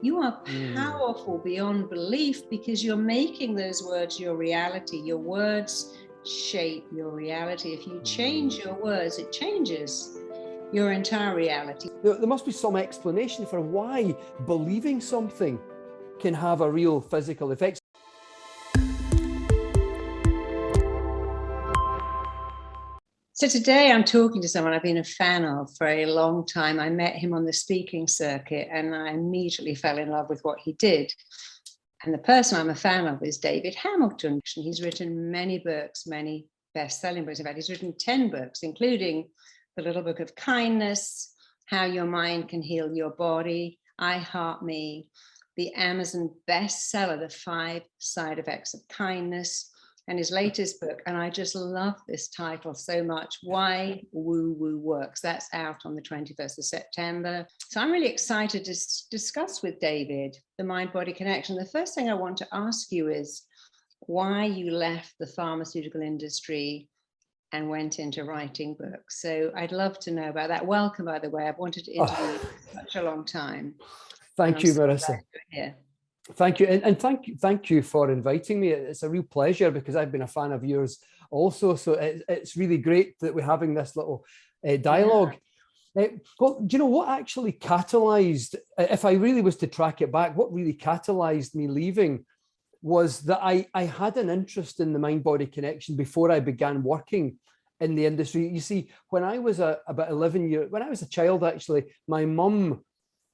You are powerful beyond belief because you're making those words your reality. Your words shape your reality. If you change your words, it changes your entire reality. There must be some explanation for why believing something can have a real physical effect. So today I'm talking to someone I've been a fan of for a long time. I met him on the speaking circuit and I immediately fell in love with what he did. And the person I'm a fan of is David Hamilton. He's written many books, many best-selling books. In fact, he's written 10 books, including The Little Book of Kindness, How Your Mind Can Heal Your Body, I Heart Me, the Amazon bestseller, The 5 Side Effects of Kindness, and his latest book, and I just love this title so much, Why Woo Woo Works. That's out on the 21st of September. So I'm really excited to discuss with David the mind-body connection. The first thing I want to ask you is why you left the pharmaceutical industry and went into writing books. So I'd love to know about that. Welcome, by the way. I've wanted to interview you for such a long time. Thank you, Marisa. Thank you. And thank you for inviting me. It's a real pleasure because I've been a fan of yours also. So it's really great that we're having this little dialogue. Yeah. Well, do you know what actually catalyzed, if I really was to track it back, what really catalyzed me leaving was that I had an interest in the mind-body connection before I began working in the industry. You see, when I was about 11 years, when I was a child, actually, my mum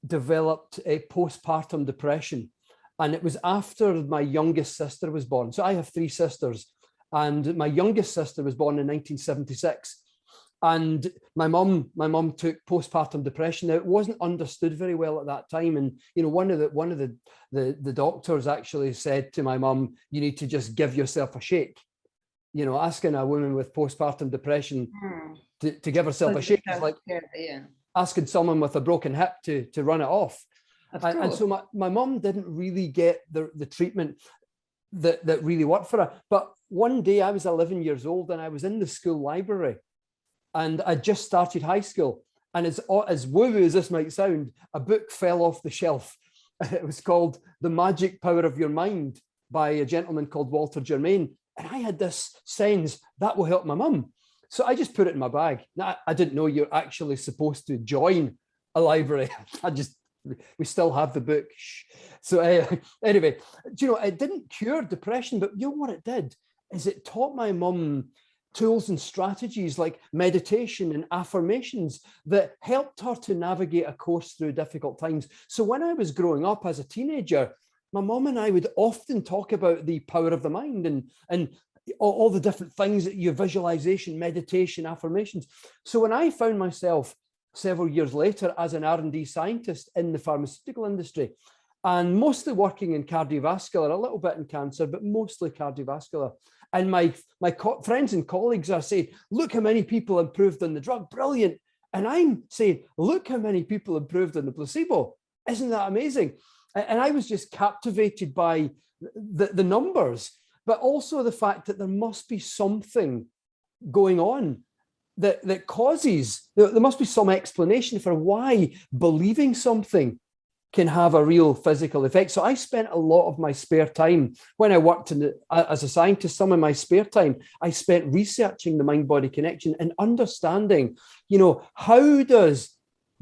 developed a postpartum depression. And it was after my youngest sister was born. So I have 3 sisters, and my youngest sister was born in 1976. And my mum took postpartum depression. Now, it wasn't understood very well at that time. And you know, one of the doctors actually said to my mum, "You need to just give yourself a shake." You know, asking a woman with postpartum depression to give herself a shake is like asking someone with a broken hip to run it off. And so my mum didn't really get the treatment that really worked for her. But one day I was 11 years old and I was in the school library and I just started high school. And as woo-woo as this might sound, a book fell off the shelf. It was called The Magic Power of Your Mind by a gentleman called Walter Germain. And I had this sense that will help my mum. So I just put it in my bag. Now, I didn't know you're actually supposed to join a library. We still have the book. So anyway, do you know, it didn't cure depression, but you know what it did is it taught my mum tools and strategies like meditation and affirmations that helped her to navigate a course through difficult times. So when I was growing up as a teenager, my mum and I would often talk about the power of the mind and all the different things that your visualization, meditation, affirmations. So when I found myself several years later as an R&D scientist in the pharmaceutical industry and mostly working in cardiovascular, a little bit in cancer, but mostly cardiovascular. And my friends and colleagues are saying, look how many people improved on the drug, brilliant. And I'm saying, look how many people improved on the placebo. Isn't that amazing? And I was just captivated by the numbers, but also the fact that there must be something going on that causes, there must be some explanation for why believing something can have a real physical effect. So I spent a lot of my spare time when I worked as a scientist, some of my spare time, I spent researching the mind-body connection and understanding, you know, how does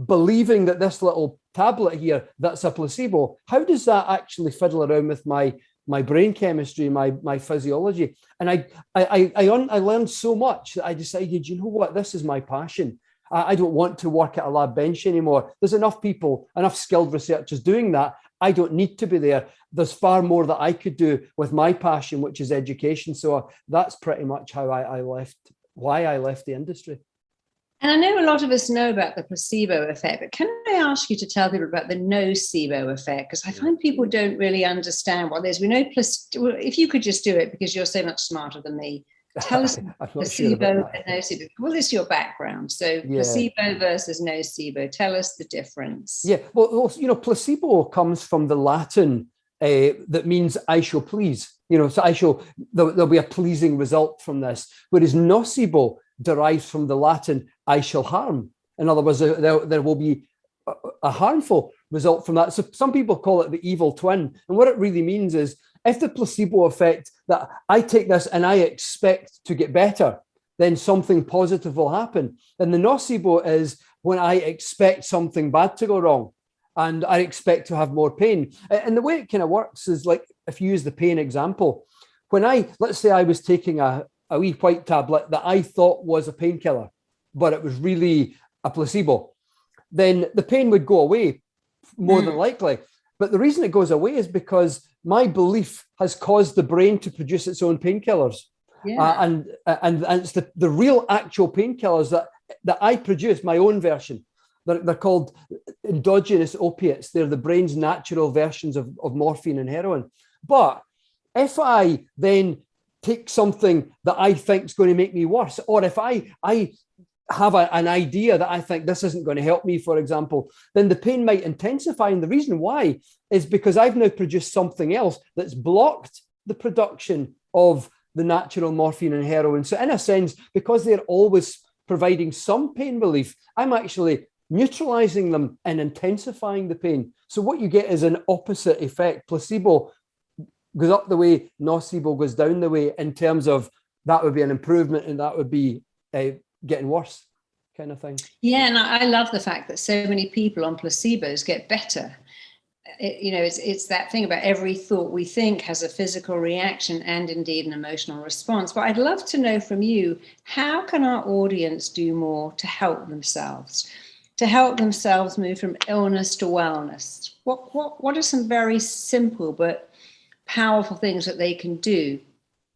believing that this little tablet here, that's a placebo, how does that actually fiddle around with my brain chemistry, my physiology? And I learned so much that I decided, you know what, this is my passion. I don't want to work at a lab bench anymore. There's enough people, enough skilled researchers doing that. I don't need to be there. There's far more that I could do with my passion, which is education. So that's pretty much how why I left the industry. And I know a lot of us know about the placebo effect, but can I ask you to tell people about the nocebo effect? Because I find people don't really understand what it is. We know, if you could just do it, because you're so much smarter than me, tell us placebo and nocebo. Well, this is your background. So placebo versus nocebo. Tell us the difference. Yeah, well, you know, placebo comes from the Latin that means I shall please. You know, so there'll be a pleasing result from this. Whereas nocebo derives from the Latin I shall harm. In other words, there will be a harmful result from that. So some people call it the evil twin. And what it really means is, if the placebo effect, that I take this and I expect to get better, then something positive will happen. And the nocebo is when I expect something bad to go wrong and I expect to have more pain. And the way it kind of works is, like, if you use the pain example, let's say I was taking a wee white tablet that I thought was a painkiller, but it was really a placebo, then the pain would go away more than likely. But the reason it goes away is because my belief has caused the brain to produce its own painkillers. And it's the real actual painkillers that I produce, my own version. They're called endogenous opiates. They're the brain's natural versions of morphine and heroin. But if I then take something that I think is going to make me worse, or if I have an idea that I think this isn't going to help me, for example, then the pain might intensify. And the reason why is because I've now produced something else that's blocked the production of the natural morphine and heroin. So in a sense, because they're always providing some pain relief, I'm actually neutralizing them and intensifying the pain. So what you get is an opposite effect. Placebo goes up the way, nocebo goes down the way, in terms of that would be an improvement and that would be getting worse kind of thing. Yeah, and I love the fact that so many people on placebos get better. It's that thing about every thought we think has a physical reaction and indeed an emotional response. But I'd love to know from you, how can our audience do more to help themselves move from illness to wellness? What are some very simple but powerful things that they can do?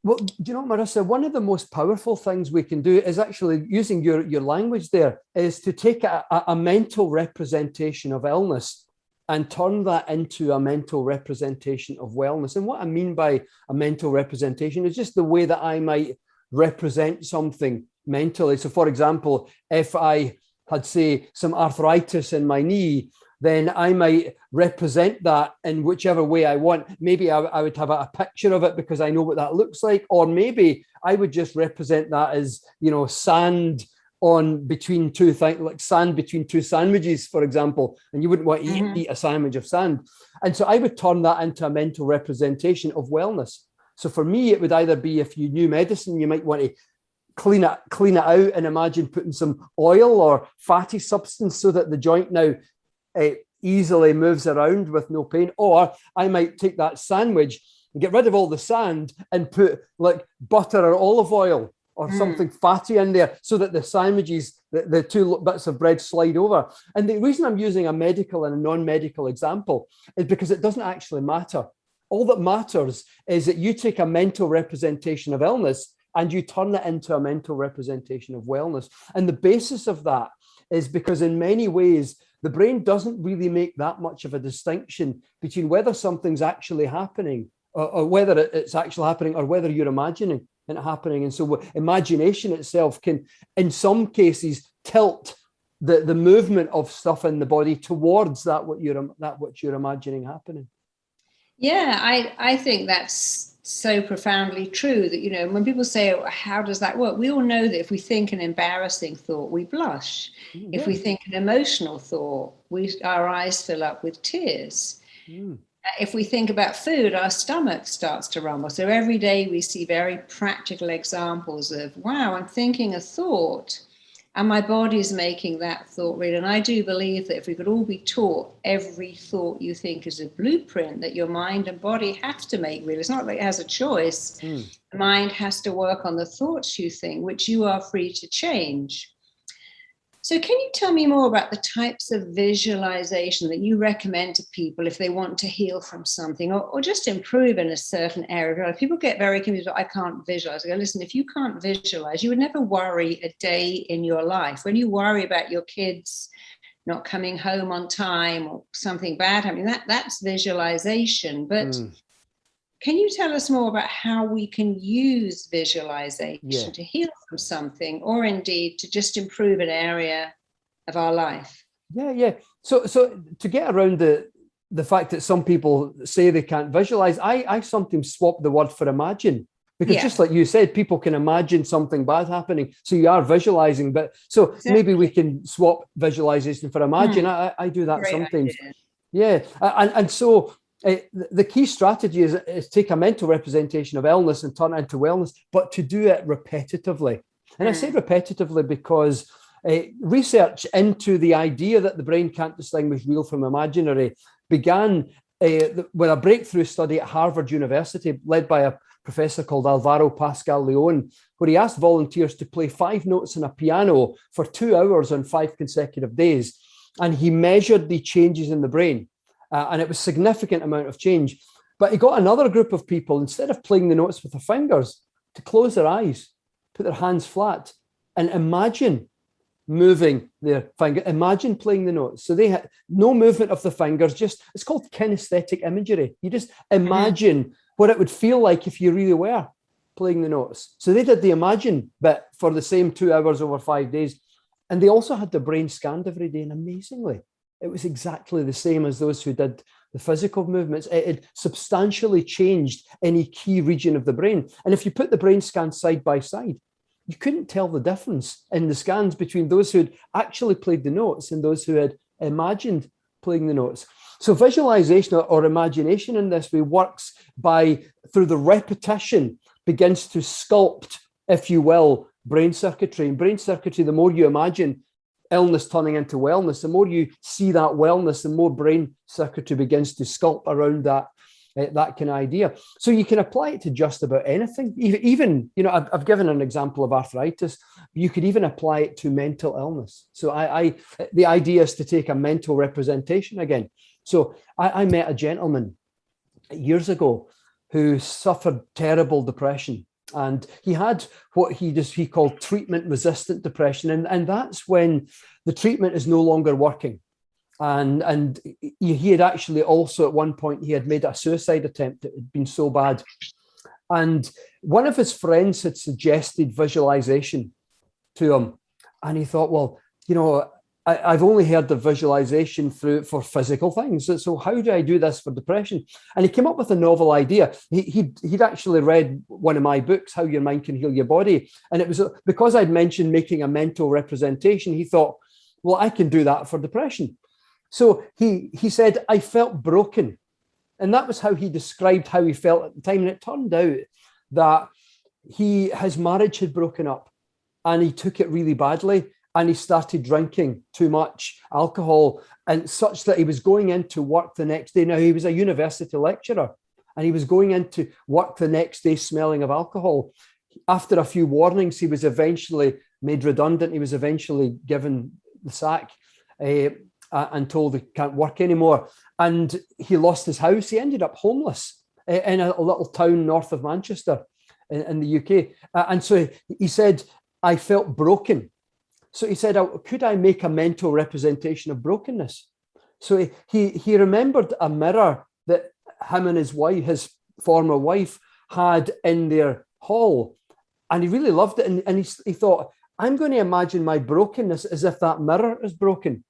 Well, do you know, Marisa, one of the most powerful things we can do is actually, using your language there, is to take a mental representation of illness and turn that into a mental representation of wellness. And what I mean by a mental representation is just the way that I might represent something mentally. So, for example, if I had, say, some arthritis in my knee, then I might represent that in whichever way I want. Maybe I would have a picture of it because I know what that looks like. Or maybe I would just represent that as, sand between two things, like sand between two sandwiches, for example, and you wouldn't want to eat a sandwich of sand. And so I would turn that into a mental representation of wellness. So for me, it would either be, if you knew medicine, you might want to clean it out and imagine putting some oil or fatty substance so that the joint now easily moves around with no pain. Or I might take that sandwich and get rid of all the sand and put like butter or olive oil or something fatty in there so that the sandwiches, the two bits of bread, slide over. And the reason I'm using a medical and a non-medical example is because it doesn't actually matter. All that matters is that you take a mental representation of illness and you turn it into a mental representation of wellness. And the basis of that is because in many ways, the brain doesn't really make that much of a distinction between whether something's actually happening or whether it's actually happening or whether you're imagining it happening. And so imagination itself can, in some cases, tilt the movement of stuff in the body towards that what you're imagining happening. Yeah, I think that's so profoundly true that, when people say, oh, how does that work? We all know that if we think an embarrassing thought, we blush. Yeah. If we think an emotional thought, our eyes fill up with tears. If we think about food, our stomach starts to rumble. So every day we see very practical examples of, wow, I'm thinking a thought and my body's making that thought real. And I do believe that if we could all be taught every thought you think is a blueprint that your mind and body have to make real. It's not like it has a choice. The mind has to work on the thoughts you think, which you are free to change. So can you tell me more about the types of visualization that you recommend to people if they want to heal from something or just improve in a certain area? People get very confused, I can't visualize. I go, listen, if you can't visualize, you would never worry a day in your life. When you worry about your kids not coming home on time or something bad happening, that's visualization. But can you tell us more about how we can use visualization to heal from something or indeed to just improve an area of our life? Yeah. So to get around the fact that some people say they can't visualize, I sometimes swap the word for imagine. Because just like you said, people can imagine something bad happening. So you are visualizing. But so maybe we can swap visualization for imagine. I do that sometimes. Yeah, and so the key strategy is take a mental representation of illness and turn it into wellness, but to do it repetitively. And I say repetitively because research into the idea that the brain can't distinguish real from imaginary began with a breakthrough study at Harvard University led by a professor called Alvaro Pascal Leon, where he asked volunteers to play 5 notes on a piano for 2 hours on 5 consecutive days. And he measured the changes in the brain. And it was a significant amount of change. But he got another group of people, instead of playing the notes with their fingers, to close their eyes, put their hands flat, and imagine moving their finger. Imagine playing the notes. So they had no movement of the fingers, just, it's called kinesthetic imagery. You just imagine what it would feel like if you really were playing the notes. So they did the imagine bit for the same 2 hours over 5 days. And they also had their brain scanned every day. And amazingly, it was exactly the same as those who did the physical movements. It had substantially changed any key region of the brain. And if you put the brain scans side by side, you couldn't tell the difference in the scans between those who had actually played the notes and those who had imagined playing the notes. So visualization or imagination in this way works by, through the repetition, begins to sculpt, if you will, brain circuitry. And brain circuitry, the more you imagine illness turning into wellness, the more you see that wellness, the more brain circuitry begins to sculpt around that kind of idea. So you can apply it to just about anything. Even, you know, I've given an example of arthritis. You could even apply it to mental illness. So the idea is to take a mental representation again. So I met a gentleman years ago who suffered terrible depression. And he had what he called treatment-resistant depression. And that's when the treatment is no longer working. And he had actually also at one point, he had made a suicide attempt that had been so bad. And one of his friends had suggested visualization to him. And he thought, well, you know, I've only heard of visualization for physical things. So how do I do this for depression? And he came up with a novel idea. He'd actually read one of my books, How Your Mind Can Heal Your Body. And it was because I'd mentioned making a mental representation, he thought, well, I can do that for depression. So he said, I felt broken. And that was how he described how he felt at the time. And it turned out that his marriage had broken up and he took it really badly. And he started drinking too much alcohol, and such that he was going into work the next day. Now, he was a university lecturer and he was going into work the next day smelling of alcohol. After a few warnings, he was eventually made redundant. He was eventually given the sack and told he can't work anymore. And he lost his house. He ended up homeless in a little town north of Manchester in the UK. And so he said, I felt broken. So he said, could I make a mental representation of brokenness? So he remembered a mirror that him and his wife, his former wife, had in their hall. And he really loved it. And he thought, I'm going to imagine my brokenness as if that mirror is broken.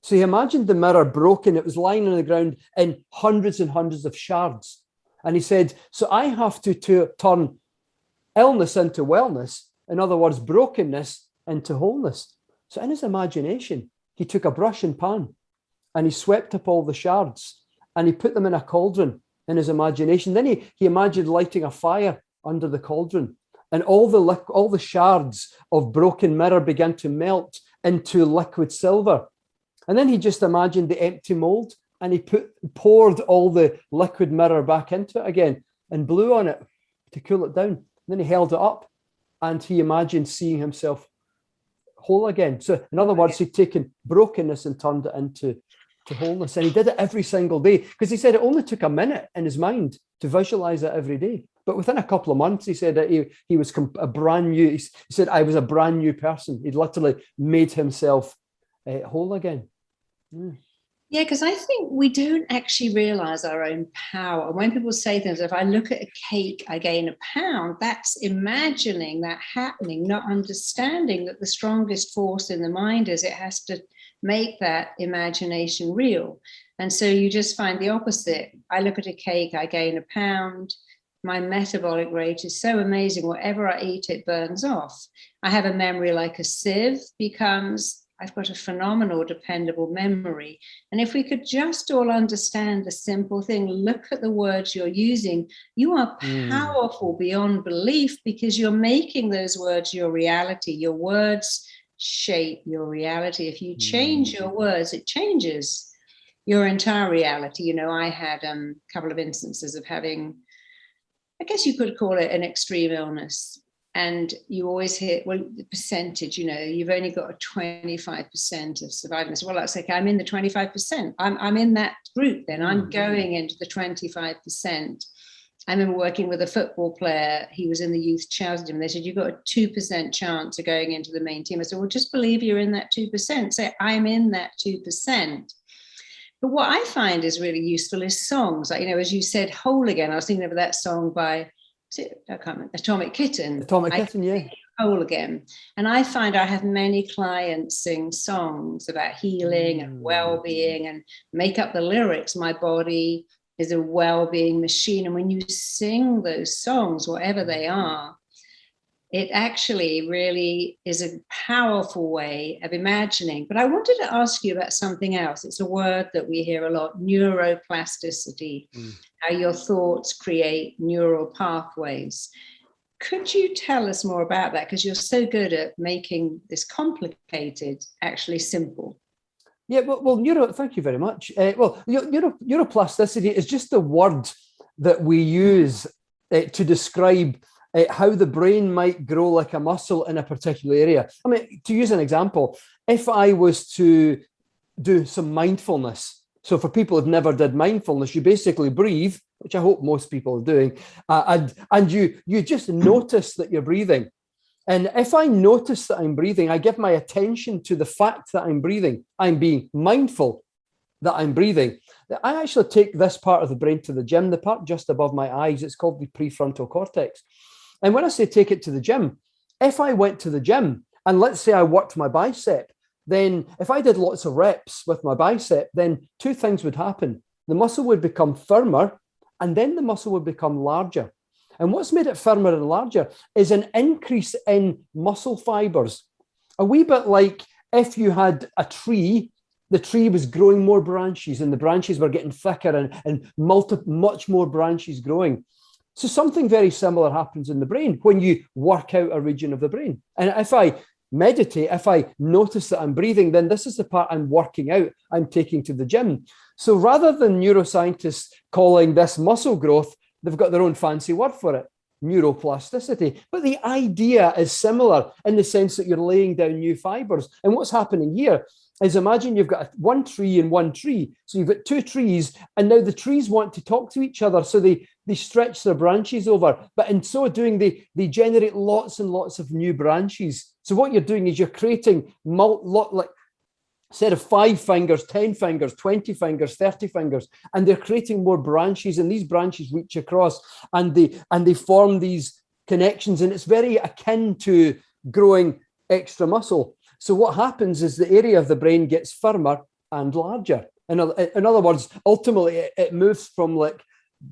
So he imagined the mirror broken. It was lying on the ground in hundreds and hundreds of shards. And he said, so I have to turn illness into wellness. In other words, brokenness into wholeness. So in his imagination, he took a brush and pan and he swept up all the shards and he put them in a cauldron in his imagination. Then he imagined lighting a fire under the cauldron, and all the shards of broken mirror began to melt into liquid silver. And then he just imagined the empty mold and he poured all the liquid mirror back into it again and blew on it to cool it down. And then he held it up and he imagined seeing himself whole again. So in other words, he'd taken brokenness and turned it into wholeness. And he did it every single day because he said it only took a minute in his mind to visualize it every day. But within a couple of months, he said that he was a brand new, he said, I was a brand new person. He'd literally made himself whole again. Yeah, because I think we don't actually realize our own power. When people say things, if I look at a cake, I gain a pound, that's imagining that happening, not understanding that the strongest force in the mind is it has to make that imagination real. And so you just find the opposite. I look at a cake, I gain a pound. My metabolic rate is so amazing. Whatever I eat, it burns off. I have a memory like a sieve becomes I've got a phenomenal, dependable memory. And if we could just all understand the simple thing, look at the words you're using, you are powerful beyond belief, because you're making those words your reality. Your words shape your reality. If you change your words, it changes your entire reality. You know, I had a couple of instances of having, I guess you could call it an extreme illness. And you always hear, well, the percentage, you know, you've only got a 25% of survival. Well, that's okay. I'm in the 25%. I'm in that group then. I'm going into the 25%. I remember working with a football player. He was in the youth charity team. They said, you've got a 2% chance of going into the main team. I said, well, just believe you're in that 2%. Say, I'm in that 2%. But what I find is really useful is songs. Like, you know, as you said, Whole Again, I was thinking of that song by, I can't remember, Atomic Kitten. Atomic Kitten, yeah. Whole Again. And I find I have many clients sing songs about healing and well-being and make up the lyrics. My body is a well-being machine. And when you sing those songs, whatever they are, it actually really is a powerful way of imagining. But I wanted to ask you about something else. It's a word that we hear a lot, neuroplasticity, how your thoughts create neural pathways. Could you tell us more about that? Because you're so good at making this complicated actually simple. Yeah, thank you very much. Neuroplasticity is just a word that we use to describe how the brain might grow like a muscle in a particular area. I mean, to use an example, if I was to do some mindfulness, so for people who've never did mindfulness, you basically breathe, which I hope most people are doing, and you just notice that you're breathing. And if I notice that I'm breathing, I give my attention to the fact that I'm breathing. I'm being mindful that I'm breathing. I actually take this part of the brain to the gym, the part just above my eyes. It's called the prefrontal cortex. And when I say take it to the gym, if I went to the gym and let's say I worked my bicep, then if I did lots of reps with my bicep, then two things would happen. The muscle would become firmer and then the muscle would become larger. And what's made it firmer and larger is an increase in muscle fibers. A wee bit like if you had a tree, the tree was growing more branches and the branches were getting thicker and much more branches growing. So something very similar happens in the brain when you work out a region of the brain. And if I meditate, if I notice that I'm breathing, then this is the part I'm working out, I'm taking to the gym. So rather than neuroscientists calling this muscle growth, they've got their own fancy word for it, neuroplasticity. But the idea is similar in the sense that you're laying down new fibers. And what's happening here is imagine you've got one tree and one tree. So you've got two trees, and now the trees want to talk to each other. So they stretch their branches over. But in so doing, they generate lots and lots of new branches. So what you're doing is you're creating like instead of 5 fingers, 10 fingers, 20 fingers, 30 fingers, and they're creating more branches, and these branches reach across and they form these connections. And it's very akin to growing extra muscle. So what happens is the area of the brain gets firmer and larger. In other words, ultimately it moves from like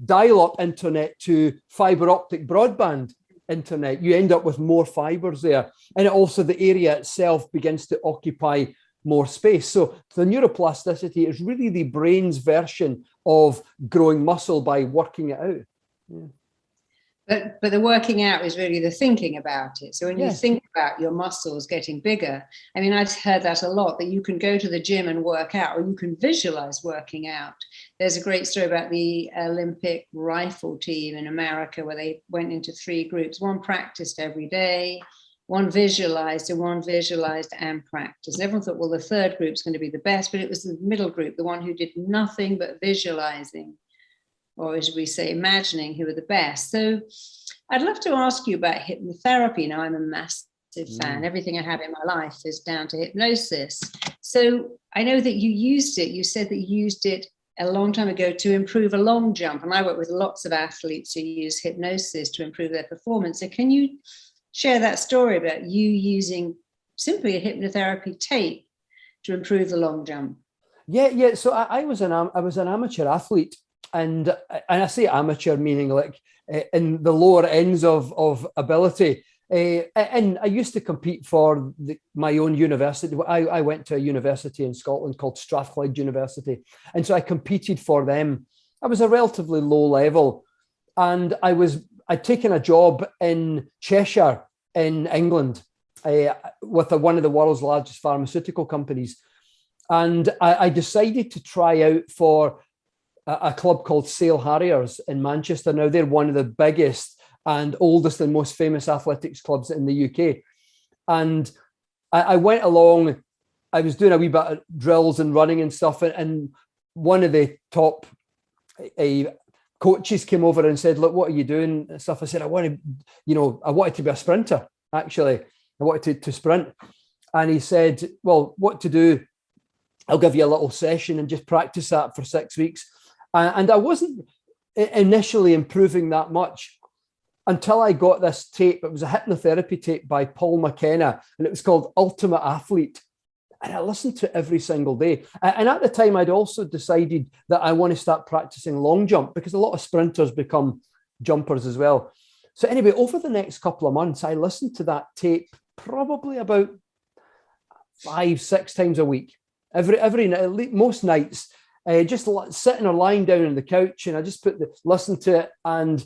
dial-up internet to fiber optic broadband internet. You end up with more fibers there. And also the area itself begins to occupy more space. So the neuroplasticity is really the brain's version of growing muscle by working it out. Yeah. But the working out is really the thinking about it. So when you think about your muscles getting bigger, I mean, I've heard that a lot, that you can go to the gym and work out, or you can visualize working out. There's a great story about the Olympic rifle team in America where they went into 3 groups. One practiced every day, one visualized, and practiced. Everyone thought, well, the third group's going to be the best, but it was the middle group, the one who did nothing but visualizing, or as we say, imagining, who were the best. So I'd love to ask you about hypnotherapy. Now, I'm a massive fan. Everything I have in my life is down to hypnosis. So I know that you used it. You said that you used it a long time ago to improve a long jump. And I work with lots of athletes who use hypnosis to improve their performance. So can you share that story about you using simply a hypnotherapy tape to improve the long jump? Yeah. So I was an amateur athlete. And I say amateur, meaning like in the lower ends of ability. And I used to compete for my own university. I went to a university in Scotland called Strathclyde University. And so I competed for them. I was a relatively low level. And I'd taken a job in Cheshire in England with one of the world's largest pharmaceutical companies. And I decided to try out for a club called Sale Harriers in Manchester. Now, they're one of the biggest and oldest and most famous athletics clubs in the UK. And I went along, I was doing a wee bit of drills and running and stuff. And one of the top coaches came over and said, look, what are you doing? And stuff. I said, I wanted to be a sprinter, actually. I wanted to sprint. And he said, well, what to do? I'll give you a little session and just practice that for 6 weeks. And I wasn't initially improving that much until I got this tape. It was a hypnotherapy tape by Paul McKenna, and it was called Ultimate Athlete. And I listened to it every single day. And at the time, I'd also decided that I want to start practicing long jump, because a lot of sprinters become jumpers as well. So anyway, over the next couple of months, I listened to that tape probably about 5-6 times a week. Every night, most nights, just sitting or lying down on the couch, and I just listen to it, and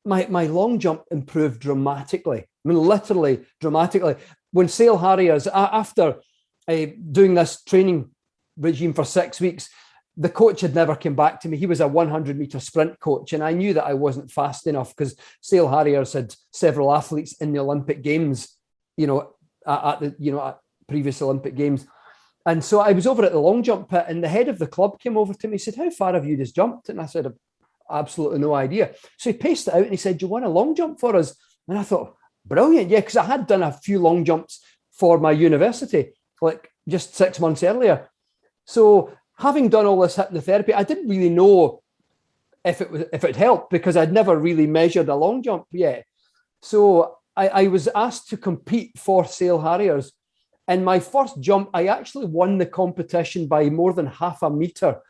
my long jump improved dramatically. I mean, literally dramatically. When Sale Harriers, after doing this training regime for 6 weeks, the coach had never come back to me. He was a 100-meter sprint coach, and I knew that I wasn't fast enough, because Sale Harriers had several athletes in the Olympic Games, at previous Olympic Games. And so I was over at the long jump pit, and the head of the club came over to me. He said, how far have you just jumped? And I said, absolutely no idea. So he paced it out and he said, do you want a long jump for us? And I thought, brilliant. Yeah, because I had done a few long jumps for my university, like just 6 months earlier. So having done all this hypnotherapy, I didn't really know if it helped, because I'd never really measured a long jump yet. So I was asked to compete for Sale Harriers. And my first jump, I actually won the competition by more than half a meter.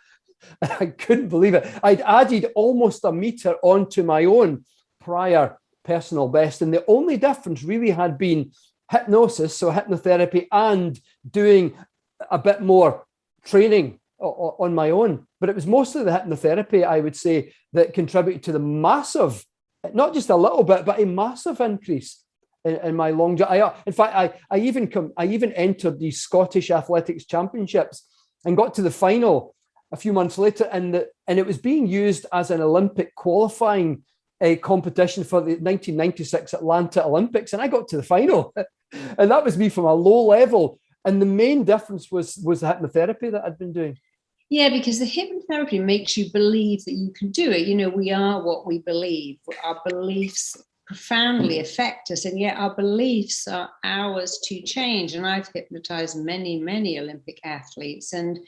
I couldn't believe it. I'd added almost a meter onto my own prior personal best. And the only difference really had been hypnosis, so hypnotherapy, and doing a bit more training on my own. But it was mostly the hypnotherapy, I would say, that contributed to the massive, not just a little bit, but a massive increase in my long jump. In fact, I even entered the Scottish Athletics Championships and got to the final a few months later, and it was being used as an Olympic qualifying competition for the 1996 Atlanta Olympics, and I got to the final, and that was me from a low level. And the main difference was the hypnotherapy that I'd been doing. Yeah, because the hypnotherapy makes you believe that you can do it. We are what we believe. Our beliefs profoundly affect us, and yet our beliefs are ours to change. And I've hypnotized many, many Olympic athletes, and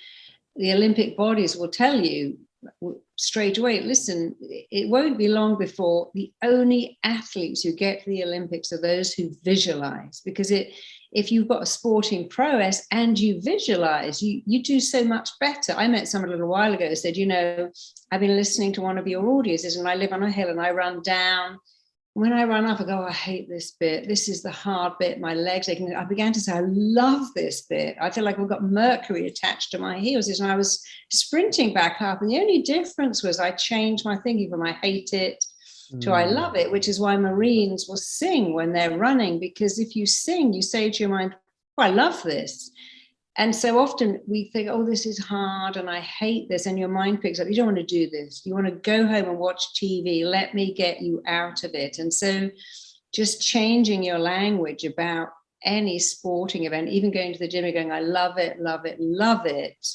the Olympic bodies will tell you straight away, listen, it won't be long before the only athletes who get to the Olympics are those who visualize, because if you've got a sporting prowess and you visualize, you do so much better. I met someone a little while ago who said, I've been listening to one of your audios, and I live on a hill and I run down. When I run up, I go, I hate this bit. This is the hard bit. My legs aching. I began to say, I love this bit. I feel like I've got mercury attached to my heels. And I was sprinting back up. And the only difference was I changed my thinking from I hate it to I love it, which is why Marines will sing when they're running. Because if you sing, you say to your mind, oh, I love this. And so often we think, oh, this is hard and I hate this. And your mind picks up, you don't want to do this. You want to go home and watch TV. Let me get you out of it. And so just changing your language about any sporting event, even going to the gym and going, I love it, love it, love it,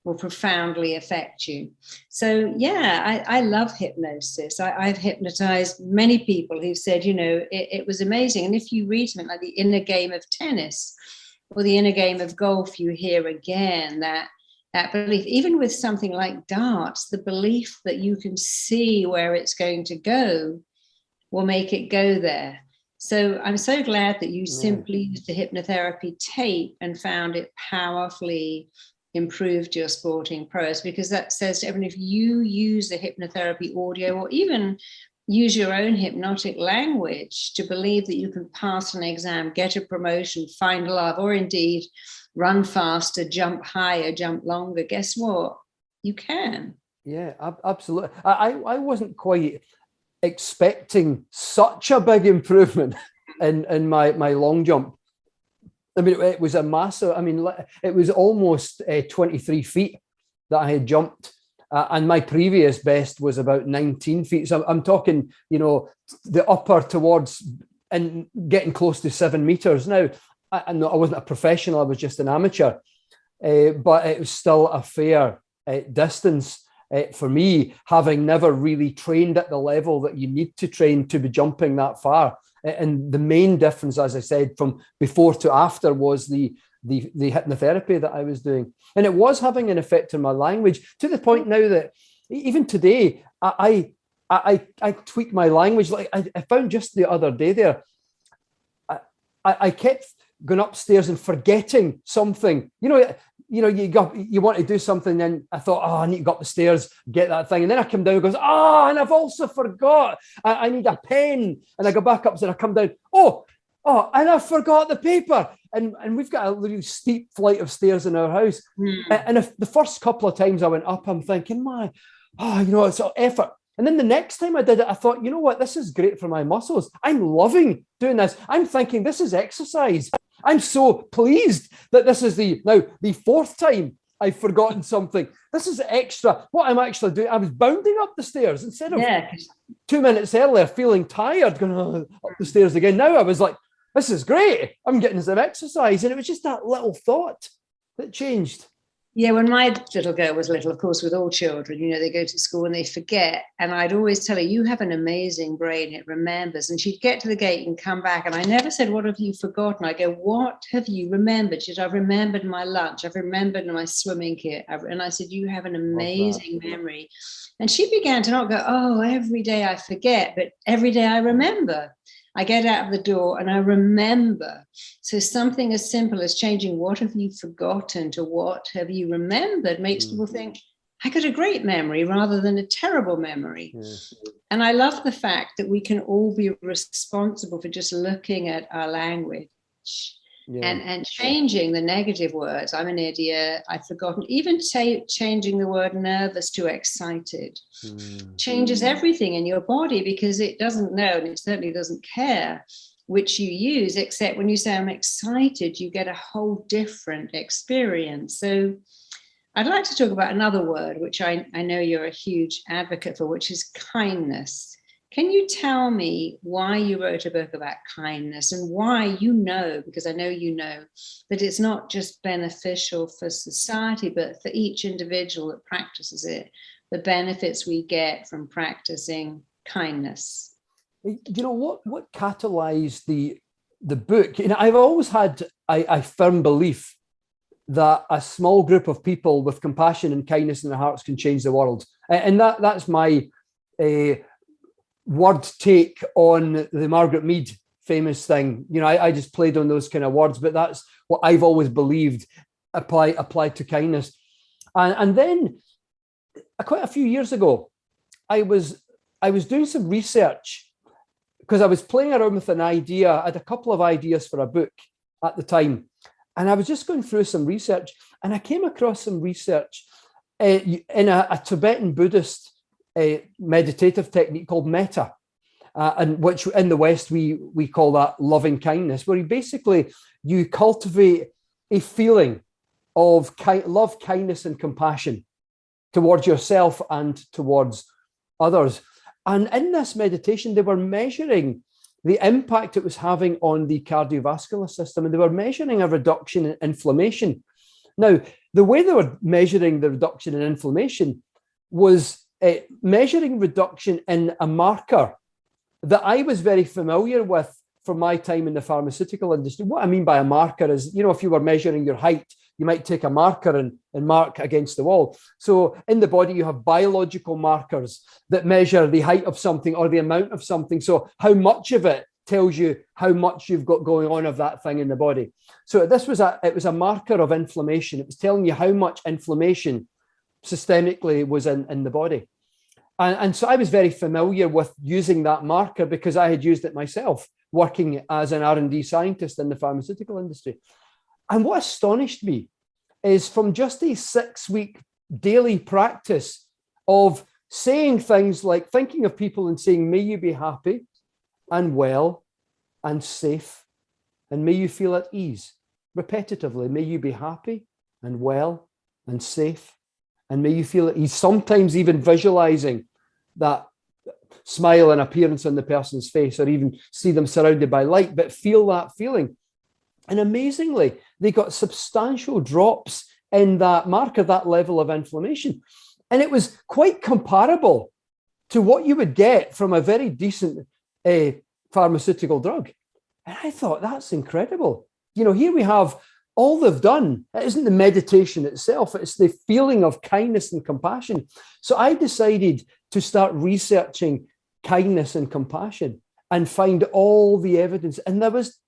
will profoundly affect you. So yeah, I love hypnosis. I've hypnotized many people who've said, it was amazing. And if you read something like The Inner Game of Tennis, or The Inner Game of Golf, you hear again that belief. Even with something like darts, the belief that you can see where it's going to go will make it go there. So I'm so glad that you simply used the hypnotherapy tape and found it powerfully improved your sporting prowess, because that says to everyone, if you use a hypnotherapy audio or even use your own hypnotic language to believe that you can pass an exam, get a promotion, find love, or indeed run faster, jump higher, jump longer, guess what? You can. Yeah, absolutely. I wasn't quite expecting such a big improvement in my long jump. I mean, it was a massive, I mean, it was almost 23 feet that I had jumped. And my previous best was about 19 feet. So I'm talking, you know, the upper towards and getting close to 7 meters. Now, I wasn't a professional, I was just an amateur, but it was still a fair distance for me, having never really trained at the level that you need to train to be jumping that far. And the main difference, as I said, from before to after was the hypnotherapy that I was doing. And it was having an effect on my language, to the point now that even today, I tweak my language. Like I found just the other day there, I kept going upstairs and forgetting something. You want to do something, then I thought, I need to go up the stairs, get that thing. And then I come down and goes, and I've also forgot. I need a pen. And I go back upstairs, I come down, and I forgot the paper. And we've got a really steep flight of stairs in our house. And if the first couple of times I went up, I'm thinking, it's an effort. And then the next time I did it, I thought, you know what, this is great for my muscles. I'm loving doing this. I'm thinking this is exercise. I'm so pleased that this is the fourth time I've forgotten something. This is extra. What I'm actually doing, I was bounding up the stairs instead of 2 minutes earlier, feeling tired, going up the stairs again. Now I was like, this is great. I'm getting some exercise. And it was just that little thought that changed. Yeah, when my little girl was little, of course, with all children, they go to school and they forget. And I'd always tell her, you have an amazing brain, it remembers. And she'd get to the gate and come back. And I never said, what have you forgotten? I go, what have you remembered? She said, I've remembered my lunch. I've remembered my swimming kit. And I said, you have an amazing memory. And she began to not go, every day I forget, but every day I remember. I get out of the door and I remember. So something as simple as changing what have you forgotten to what have you remembered makes people think, I got a great memory rather than a terrible memory. Yes. And I love the fact that we can all be responsible for just looking at our language and changing the negative words. I'm an idiot, I've forgotten. Even changing the word nervous to excited changes everything in your body, because it doesn't know, and it certainly doesn't care which you use, except when you say I'm excited, you get a whole different experience. So I'd like to talk about another word, which I know you're a huge advocate for, which is kindness. Can you tell me why you wrote a book about kindness, and why because I know that it's not just beneficial for society, but for each individual that practices it, the benefits we get from practicing kindness? What catalyzed the book? I've always had a firm belief that a small group of people with compassion and kindness in their hearts can change the world. And that's my word take on the Margaret Mead famous thing. I just played on those kind of words, but that's what I've always believed applied to kindness. And then quite a few years ago, I was doing some research because I was playing around with an idea. I had a couple of ideas for a book at the time, and I was just going through some research, and I came across some research in a Tibetan Buddhist meditative technique called metta, and which in the West we call that loving kindness, where you cultivate a feeling of love, kindness, and compassion towards yourself and towards others. And in this meditation, they were measuring the impact it was having on the cardiovascular system, and they were measuring a reduction in inflammation. Now, the way they were measuring the reduction in inflammation was measuring reduction in a marker that I was very familiar with from my time in the pharmaceutical industry. What I mean by a marker is, if you were measuring your height, you might take a marker and mark against the wall. So in the body, you have biological markers that measure the height of something or the amount of something. So how much of it tells you how much you've got going on of that thing in the body. So it was a marker of inflammation. It was telling you how much inflammation systemically was in the body. And so I was very familiar with using that marker because I had used it myself, working as an R&D scientist in the pharmaceutical industry. And what astonished me is from just a 6-week daily practice of saying things like thinking of people and saying, may you be happy and well and safe, and may you feel at ease. Repetitively, may you be happy and well and safe, and may you feel at ease. Sometimes even visualizing that smile and appearance on the person's face, or even see them surrounded by light, but feel that feeling. And amazingly, they got substantial drops in that marker, that level of inflammation. And it was quite comparable to what you would get from a very decent pharmaceutical drug. And I thought, that's incredible. You know, here we have all they've done. It isn't the meditation itself, it's the feeling of kindness and compassion. So I decided to start researching kindness and compassion and find all the evidence. And there was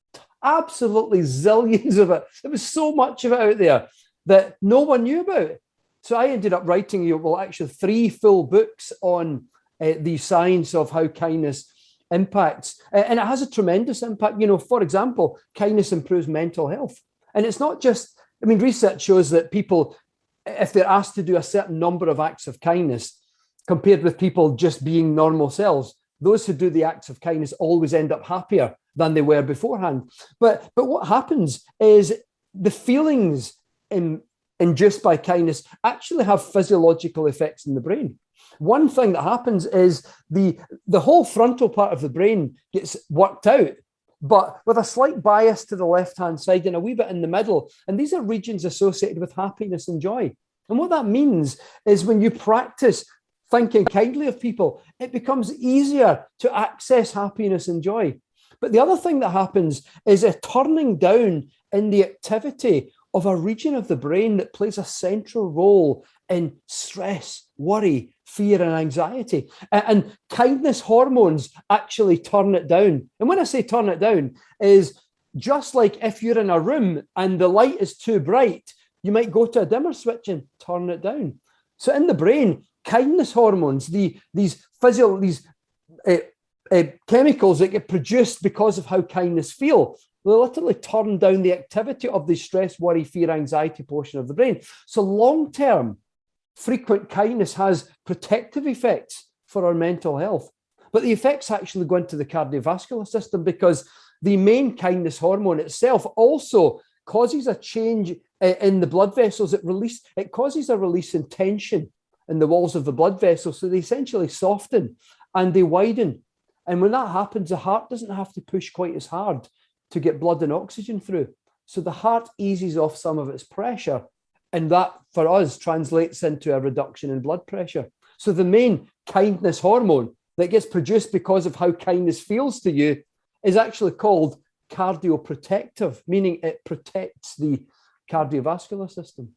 absolutely zillions of it. There was so much of it out there that no one knew about. So I ended up writing, actually 3 full books on the science of how kindness impacts. And it has a tremendous impact. You know, for example, kindness improves mental health. And it's not just, I mean, research shows that people, if they're asked to do a certain number of acts of kindness, compared with people just being normal selves, those who do the acts of kindness always end up happier than they were beforehand. But what happens is the feelings induced by kindness actually have physiological effects in the brain. One thing that happens is the whole frontal part of the brain gets worked out, but with a slight bias to the left-hand side and a wee bit in the middle. And these are regions associated with happiness and joy. And what that means is when you practice thinking kindly of people, it becomes easier to access happiness and joy. But the other thing that happens is a turning down in the activity of a region of the brain that plays a central role in stress, worry, fear, and anxiety. And kindness hormones actually turn it down. And when I say turn it down, is just like if you're in a room and the light is too bright, you might go to a dimmer switch and turn it down. So in the brain, kindness hormones, these chemicals that get produced because of how kindness feel, they literally turn down the activity of the stress, worry, fear, anxiety portion of the brain. So long-term, frequent kindness has protective effects for our mental health. But the effects actually go into the cardiovascular system because the main kindness hormone itself also causes a change in the blood vessels. It causes a release in tension in the walls of the blood vessels. So they essentially soften and they widen. And when that happens, the heart doesn't have to push quite as hard to get blood and oxygen through. So the heart eases off some of its pressure. And that, for us, translates into a reduction in blood pressure. So the main kindness hormone that gets produced because of how kindness feels to you is actually called cardioprotective, meaning it protects the cardiovascular system.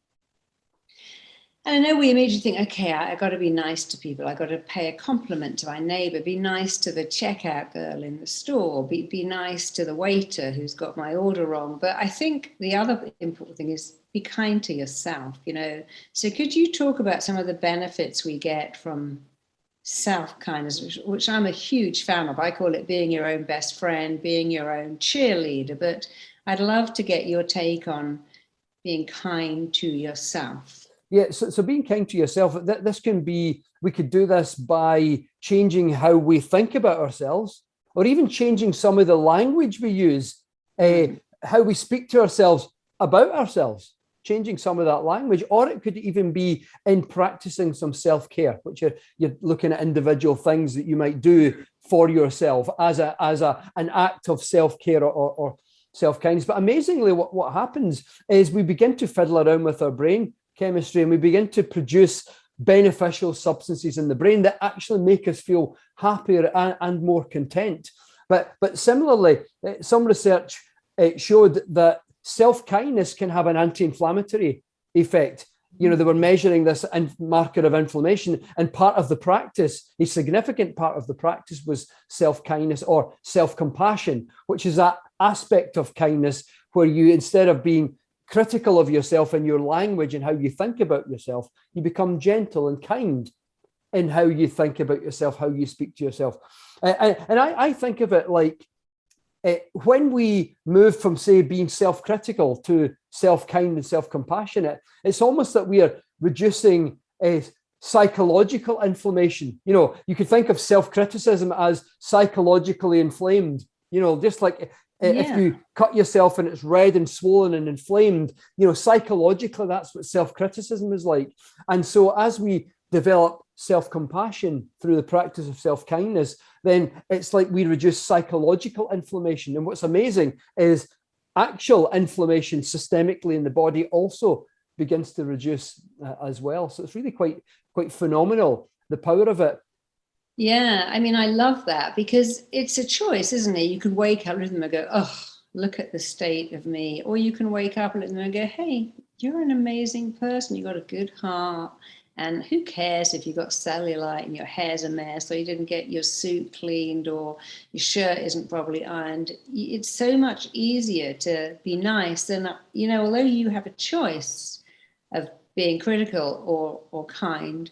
And I know we immediately think, okay, I got to be nice to people. I got to pay a compliment to my neighbor, be nice to the checkout girl in the store, be nice to the waiter who's got my order wrong. But I think the other important thing is be kind to yourself, you know. So could you talk about some of the benefits we get from self-kindness, which I'm a huge fan of? I call it being your own best friend, being your own cheerleader. But I'd love to get your take on being kind to yourself. Yeah, so being kind to yourself, this can be, we could do this by changing how we think about ourselves, or even changing some of the language we use, how we speak to ourselves about ourselves, changing some of that language. Or it could even be in practicing some self-care, which you're looking at individual things that you might do for yourself as an act of self-care or self-kindness. But amazingly, what happens is we begin to fiddle around with our brain chemistry, and we begin to produce beneficial substances in the brain that actually make us feel happier and more content. But similarly, some research showed that self-kindness can have an anti-inflammatory effect. You know, they were measuring this marker of inflammation, and part of the practice, a significant part of the practice, was self-kindness or self-compassion, which is that aspect of kindness where you, instead of being critical of yourself and your language and how you think about yourself, you become gentle and kind. in how you think about yourself, how you speak to yourself. And I think of it like when we move from, say, being self-critical to self-kind and self-compassionate, it's almost that we are reducing psychological inflammation. You know, you could think of self-criticism as psychologically inflamed, you know, just like if you cut yourself and it's red and swollen and inflamed, you know, psychologically, that's what self-criticism is like. And so as we develop self-compassion through the practice of self-kindness, then it's like we reduce psychological inflammation. And what's amazing is actual inflammation systemically in the body also begins to reduce as well. So it's really quite phenomenal, the power of it. Yeah, I mean, I love that because it's a choice, isn't it? You could wake up and go, oh, look at the state of me. Or you can wake up and go, hey, you're an amazing person. You've got a good heart. And who cares if you've got cellulite and your hair's a mess, or you didn't get your suit cleaned, or your shirt isn't properly ironed. It's so much easier to be nice. And, you know, although you have a choice of being critical or kind,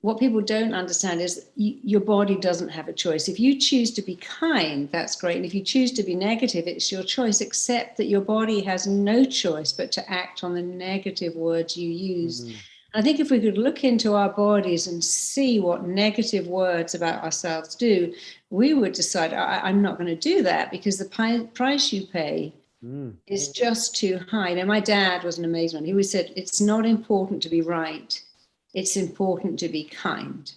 what people don't understand is your body doesn't have a choice. If you choose to be kind, that's great. And if you choose to be negative, it's your choice, except that your body has no choice but to act on the negative words you use. Mm-hmm. I think if we could look into our bodies and see what negative words about ourselves do, we would decide, I'm not going to do that, because the price you pay is just too high. Now, my dad was an amazing one. He always said, it's not important to be right. It's important to be kind.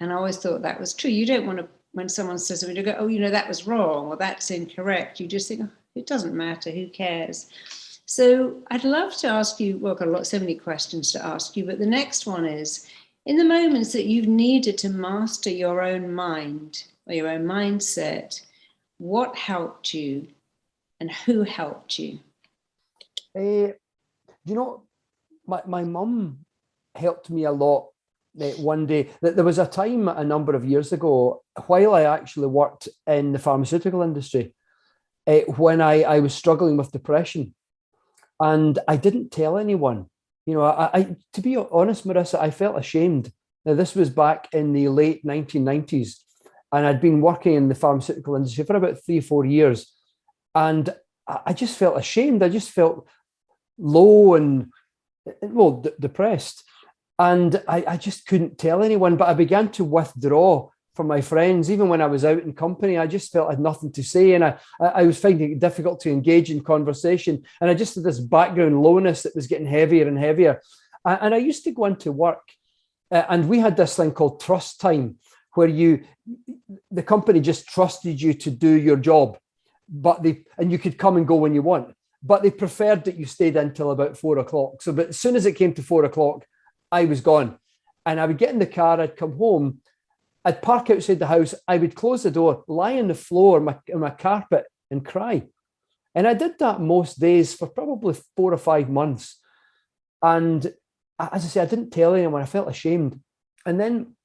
And I always thought that was true. You don't want to, when someone says something, you go, oh, you know, that was wrong or that's incorrect. You just think, oh, it doesn't matter, who cares? So I'd love to ask you, well, I've got so many questions to ask you, but the next one is, in the moments that you've needed to master your own mind or your own mindset, what helped you and who helped you? You know, my mum helped me a lot. One day, there was a time a number of years ago, while I actually worked in the pharmaceutical industry, when I was struggling with depression. And I didn't tell anyone. You know, I to be honest, Marisa, I felt ashamed. Now, this was back in the late 1990s, and I'd been working in the pharmaceutical industry for about 3-4 years. And I just felt ashamed. I just felt low and, well, depressed. And I just couldn't tell anyone, but I began to withdraw from my friends. Even when I was out in company, I just felt I had nothing to say. And I was finding it difficult to engage in conversation. And I just had this background lowness that was getting heavier and heavier. And I used to go into work and we had this thing called trust time, where the company just trusted you to do your job, and you could come and go when you want, but they preferred that you stayed until about 4 o'clock. So, but as soon as it came to 4 o'clock, I was gone. And I would get in the car, I'd come home, I'd park outside the house, I would close the door, lie on the floor on my carpet and cry. And I did that most days for probably 4 or 5 months. And as I say, I didn't tell anyone. I felt ashamed. And then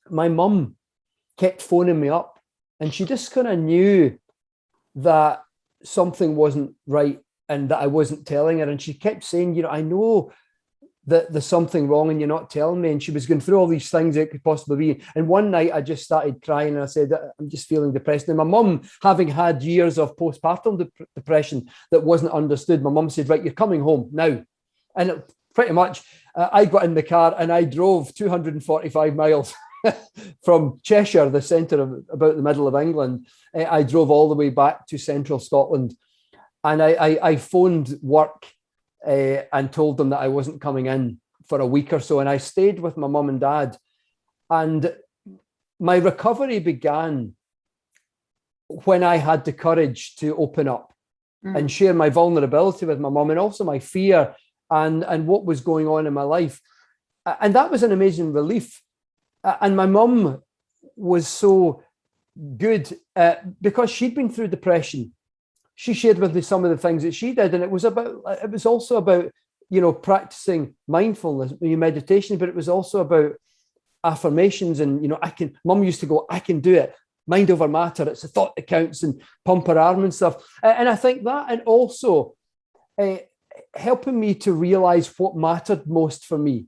my mum kept phoning me up, and she just kind of knew that something wasn't right and that I wasn't telling her. And she kept saying, you know, I know that there's something wrong and you're not telling me. And she was going through all these things that could possibly be. And one night I just started crying and I said, I'm just feeling depressed. And my mum, having had years of postpartum depression that wasn't understood, my mum said, right, you're coming home now. And pretty much I got in the car and I drove 245 miles from Cheshire, the centre of about the middle of England. I drove all the way back to central Scotland. And I phoned work and told them that I wasn't coming in for a week or so. And I stayed with my mum and dad. And my recovery began when I had the courage to open up and share my vulnerability with my mum, and also my fear and what was going on in my life. And that was an amazing relief. And my mum was so good because she'd been through depression. She shared with me some of the things that she did, and it was also about, you know, practicing mindfulness, meditation, but it was also about affirmations. And, you know, mum used to go, I can do it. Mind over matter. It's a thought that counts, and pump her arm and stuff. And I think that, and also helping me to realize what mattered most for me.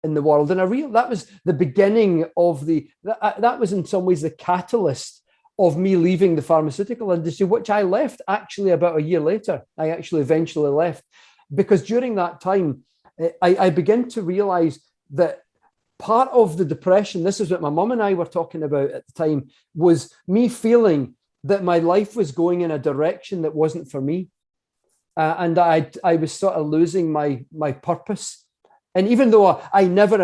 in the world. And that was the beginning of that was in some ways the catalyst of me leaving the pharmaceutical industry, which I left actually about a year later. I actually eventually left because during that time, I began to realize that part of the depression, this is what my mum and I were talking about at the time, was me feeling that my life was going in a direction that wasn't for me. And I was sort of losing my purpose. And even though I never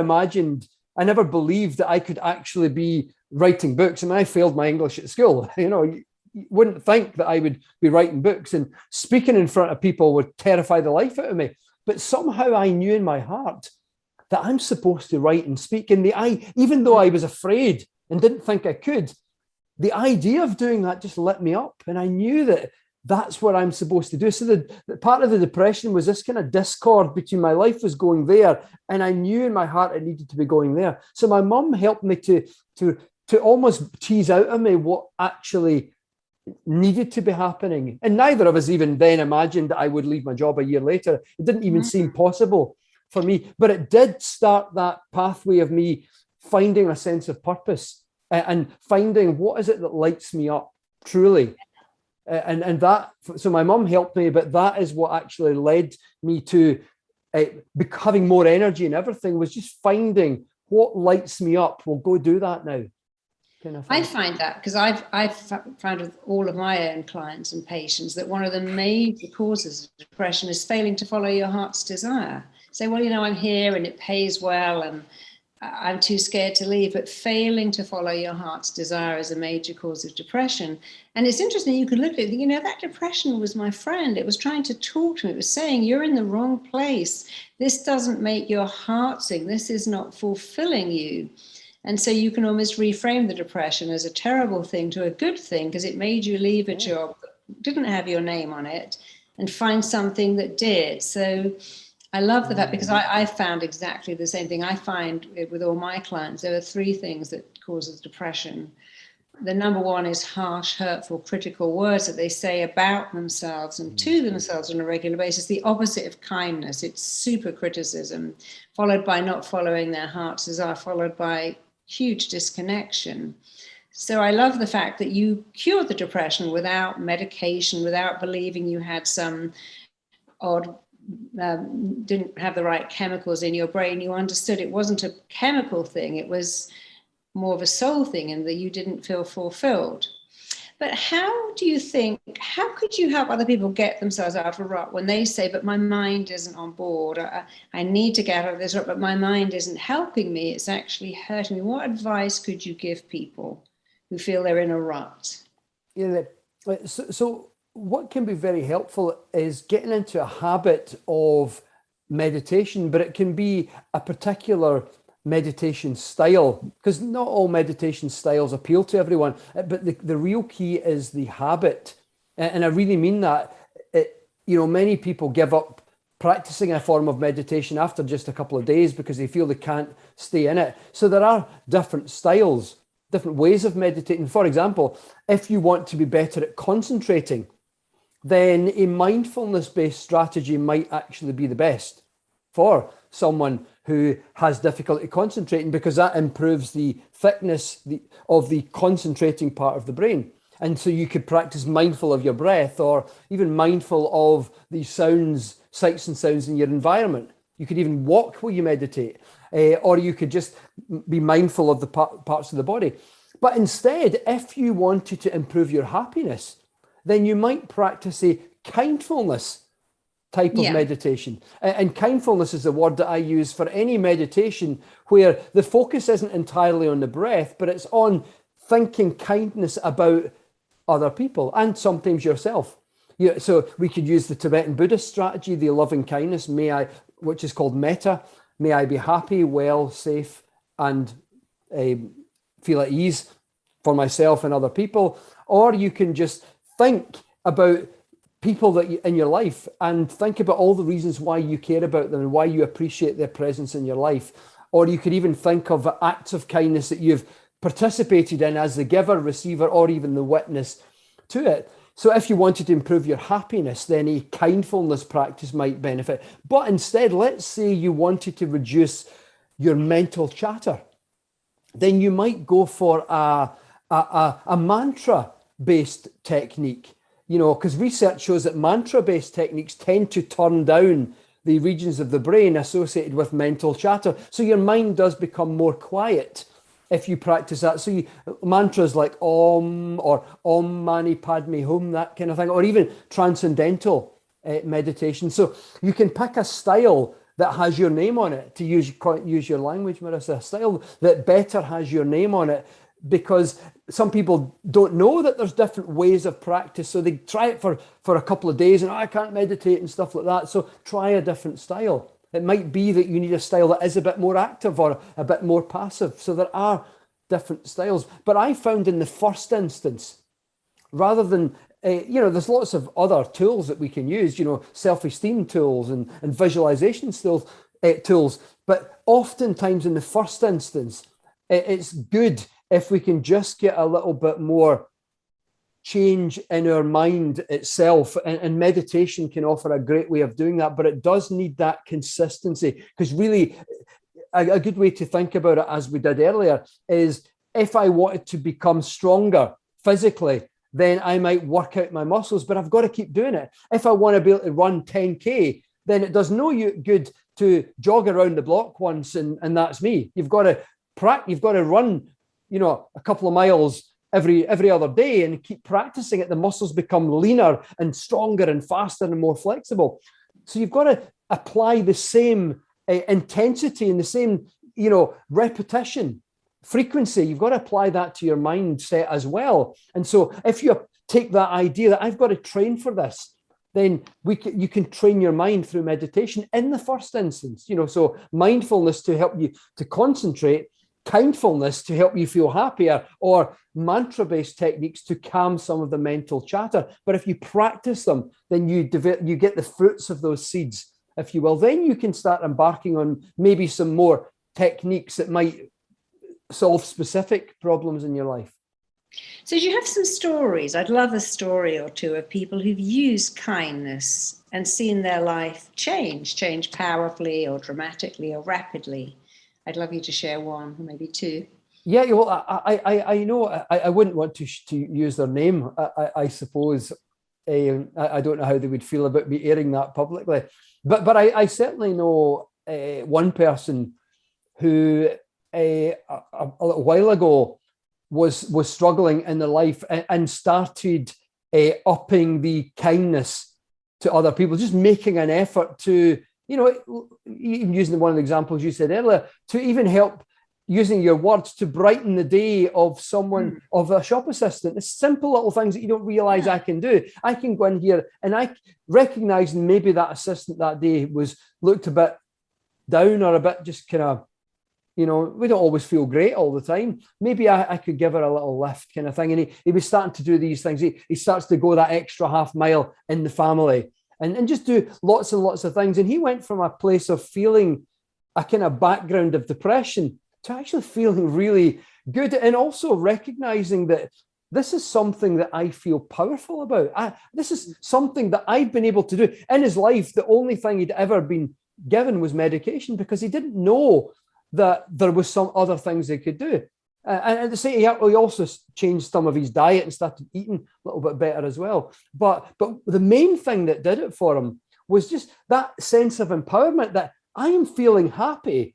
believed that I could actually be writing books. I mean, I failed my English at school. You wouldn't think that I would be writing books, and speaking in front of people would terrify the life out of me. But somehow I knew in my heart that I'm supposed to write and speak. And even though I was afraid and didn't think I could, the idea of doing that just lit me up. And I knew that that's what I'm supposed to do. So the part of the depression was this kind of discord between my life was going there, and I knew in my heart it needed to be going there. So my mum helped me to almost tease out of me what actually needed to be happening. And neither of us even then imagined that I would leave my job a year later. It didn't even seem possible for me, but it did start that pathway of me finding a sense of purpose and finding what is it that lights me up truly. And that, so my mum helped me, but that is what actually led me to having more energy and everything, was just finding what lights me up. We'll go do that now. Kind of I find that because I've found with all of my own clients and patients that one of the major causes of depression is failing to follow your heart's desire. Say, well, I'm here and it pays well and I'm too scared to leave, but failing to follow your heart's desire is a major cause of depression. And it's interesting, you could look at it, that depression was my friend. It was trying to talk to me. It was saying, you're in the wrong place. This doesn't make your heart sing. This is not fulfilling you. And so you can almost reframe the depression as a terrible thing to a good thing, because it made you leave a job that didn't have your name on it and find something that did. So I love the fact, because I found exactly the same thing. I find with all my clients, there are three things that causes depression. The number one is harsh, hurtful, critical words that they say about themselves and to themselves on a regular basis, the opposite of kindness. It's super criticism, followed by not following their heart's desire, followed by huge disconnection. So I love the fact that you cured the depression without medication, without believing you had some odd didn't have the right chemicals in your brain. You understood it wasn't a chemical thing, it was more of a soul thing, and that you didn't feel fulfilled. But how could you help other people get themselves out of a rut when they say, but my mind isn't on board, I need to get out of this rut, but my mind isn't helping me, it's actually hurting me? What advice could you give people who feel they're in a rut? Yeah, so what can be very helpful is getting into a habit of meditation, but it can be a particular meditation style, because not all meditation styles appeal to everyone. But the real key is the habit. And I really mean that. Many people give up practicing a form of meditation after just a couple of days because they feel they can't stay in it. So there are different styles, different ways of meditating. For example, if you want to be better at concentrating, then a mindfulness-based strategy might actually be the best for someone who has difficulty concentrating, because that improves the thickness of the concentrating part of the brain. And so you could practice mindful of your breath, or even mindful of the sounds, sights and sounds in your environment. You could even walk while you meditate, or you could just be mindful of the parts of the body. But instead, if you wanted to improve your happiness, then you might practice a kindfulness type of meditation. And kindfulness is the word that I use for any meditation where the focus isn't entirely on the breath, but it's on thinking kindness about other people and sometimes yourself. So we could use the Tibetan Buddhist strategy, the loving kindness, which is called metta. May I be happy, well, safe, and feel at ease for myself and other people. Or you can just think about people in your life and think about all the reasons why you care about them and why you appreciate their presence in your life. Or you could even think of acts of kindness that you've participated in as the giver, receiver, or even the witness to it. So if you wanted to improve your happiness, then a kindfulness practice might benefit. But instead, let's say you wanted to reduce your mental chatter, then you might go for a mantra-based technique, because research shows that mantra-based techniques tend to turn down the regions of the brain associated with mental chatter. So your mind does become more quiet if you practice that. So mantras like Om or Om Mani Padme Hum, that kind of thing, or even transcendental meditation. So you can pick a style that has your name on it, to use your language, Marisa, a style that better has your name on it, because some people don't know that there's different ways of practice. So they try it for a couple of days and I can't meditate and stuff like that. So try a different style. It might be that you need a style that is a bit more active or a bit more passive. So there are different styles. But I found in the first instance, rather than, there's lots of other tools that we can use, self-esteem tools and visualization tools. But oftentimes in the first instance, it's good if we can just get a little bit more change in our mind itself, and meditation can offer a great way of doing that, but it does need that consistency. Because really a good way to think about it, as we did earlier, is if I wanted to become stronger physically, then I might work out my muscles, but I've got to keep doing it. If I want to be able to run 10K, then it does no good to jog around the block once and that's me. You've got to run, a couple of miles every other day and keep practicing it. The muscles become leaner and stronger and faster and more flexible. So you've got to apply the same intensity and the same, repetition, frequency. You've got to apply that to your mindset as well. And so if you take that idea that I've got to train for this, then you can train your mind through meditation in the first instance. So mindfulness to help you to concentrate, kindfulness to help you feel happier, or mantra-based techniques to calm some of the mental chatter. But if you practice them, then you get the fruits of those seeds, if you will. Then you can start embarking on maybe some more techniques that might solve specific problems in your life. So do you have some stories? I'd love a story or two of people who've used kindness and seen their life change powerfully or dramatically or rapidly. I'd love you to share one, or maybe two. Yeah, well, I know I wouldn't want to use their name. I suppose I don't know how they would feel about me airing that publicly, but I certainly know one person who a little while ago was struggling in their life and started upping the kindness to other people, just making an effort to, even using one of the examples you said earlier, to even help using your words to brighten the day of someone, of a shop assistant. It's simple little things that you don't realize I can do. I can go in here and I recognize maybe that assistant that day looked a bit down or a bit just kind of, we don't always feel great all the time. Maybe I could give her a little lift kind of thing. And he was starting to do these things. He starts to go that extra half mile in the family and just do lots and lots of things. And he went from a place of feeling a kind of background of depression to actually feeling really good, and also recognizing that this is something that I feel powerful about. This is something that I've been able to do. In his life, the only thing he'd ever been given was medication, because he didn't know that there was some other things he could do. And at the same time, he also changed some of his diet and started eating a little bit better as well. But the main thing that did it for him was just that sense of empowerment, that I am feeling happy